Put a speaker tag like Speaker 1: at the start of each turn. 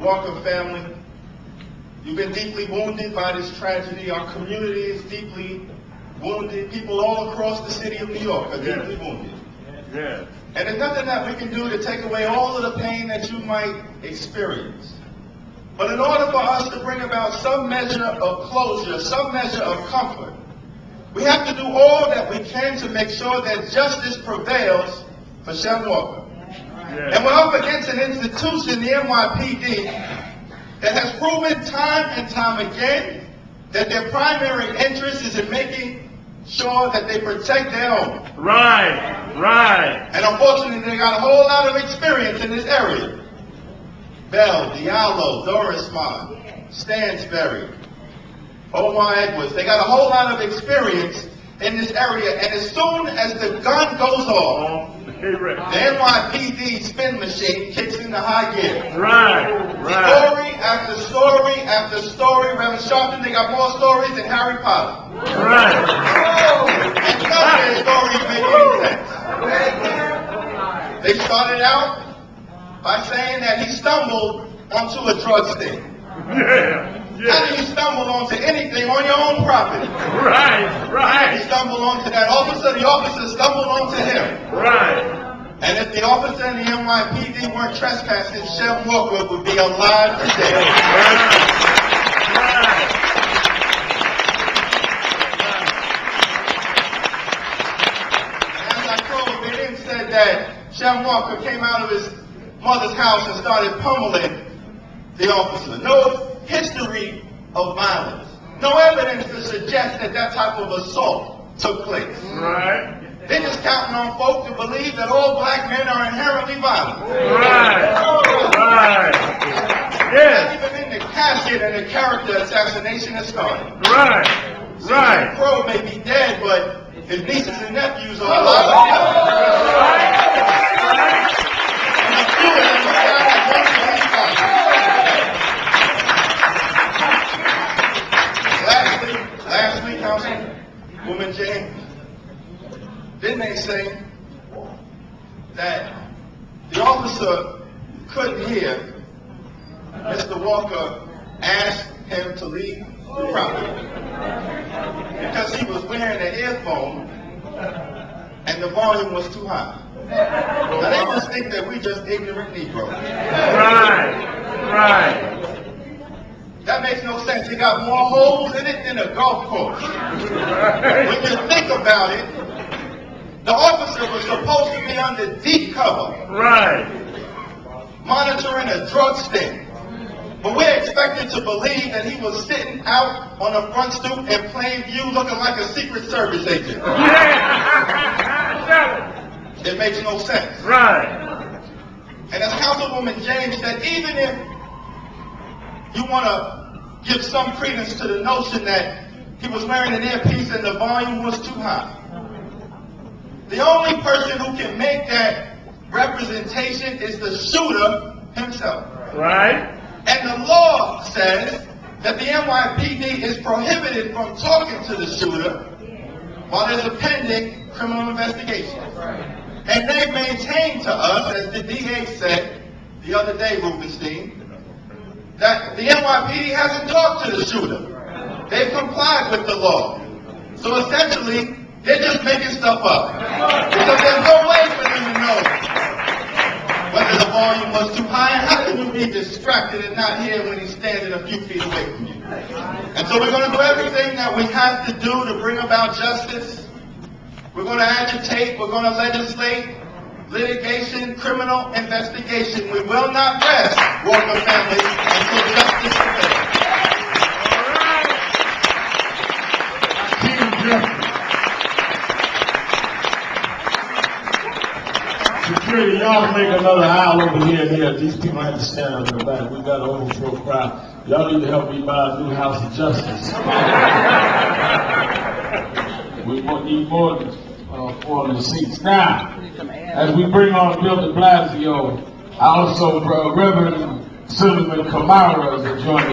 Speaker 1: Walker family, you've been deeply wounded by this tragedy. Our community is deeply wounded. People all across the city of New York are deeply wounded.
Speaker 2: Yeah.
Speaker 1: And there's nothing that we can do to take away all of the pain that you might experience. But in order for us to bring about some measure of closure, some measure of comfort, we have to do all that we can to make sure that justice prevails for Shem Walker.
Speaker 2: Yeah.
Speaker 1: And we're up against an institution, the NYPD, that has proven time and time again that their primary interest is in making sure that they protect their own.
Speaker 2: Right.
Speaker 1: And unfortunately, they got a whole lot of experience in this area. Bell, Diallo, Dorismond, Stansberry, Omar Edwards, they got a whole lot of experience in this area, and as soon as the gun goes off, the NYPD spin machine kicks into high gear.
Speaker 2: Right.
Speaker 1: Story after story after story. Reverend Sharpton, they got more stories than Harry Potter.
Speaker 2: Right.
Speaker 1: And none of their stories make any sense. They started out by saying that he stumbled onto a drug sting. How do you stumble onto anything on your own property?
Speaker 2: Right.
Speaker 1: He stumbled onto that officer, the officer stumbled onto him.
Speaker 2: Right.
Speaker 1: And if the officer and the NYPD weren't trespassing, Shem Walker would be alive today. As I told, they then said that Shem Walker came out of his mother's house and started pummeling the officer. No history of violence. No evidence to suggest that that type of assault took place.
Speaker 2: Right.
Speaker 1: They're just counting on folk to believe that all black men are inherently violent.
Speaker 2: Right.
Speaker 1: Not even in the casket and the character assassination has started.
Speaker 2: Right.
Speaker 1: Crow may be dead, but his nieces and nephews are alive. And a few of them are down at one of these Lastly, Councilwoman James, didn't they say that the officer couldn't hear Mr. Walker ask him to leave the property because he was wearing an earphone and the volume was too high? Now they just think that we just ignorant Negroes.
Speaker 2: Right.
Speaker 1: That makes no sense. It got more holes in it than a golf course. When you think about it, the officer was supposed to be under deep cover.
Speaker 2: Right.
Speaker 1: Monitoring a drug sting. But we're expected to believe that he was sitting out on a front stoop in plain view looking like a Secret Service agent. It makes no sense.
Speaker 2: Right.
Speaker 1: And as Councilwoman James said, even if you want to give some credence to the notion that he was wearing an earpiece and the volume was too high, the only person who can make that representation is the shooter himself.
Speaker 2: Right.
Speaker 1: And the law says that the NYPD is prohibited from talking to the shooter while there's a pending criminal investigation. And they maintained to us, as the DA said the other day, Rubenstein, that the NYPD hasn't talked to the shooter. They've complied with the law. So essentially, they're just making stuff up. Because there's no way for them to know whether the volume was too high. And how can you be distracted and not hear when he's standing a few feet away from you? And so we're going to do everything that we have to do to bring about justice. We're going to agitate. We're going to legislate. Litigation, criminal investigation. We will not rest, Walker family, until justice prevails.
Speaker 3: Hakeem Jeffries. Security, y'all make another aisle over here and here. These people have to stand up in the back. We got an overflow crowd. Y'all need to help me buy a new house of justice. We need more than 400 seats. Now, as we bring on Bill de Blasio, also Reverend Assemblyman Kamara is joining.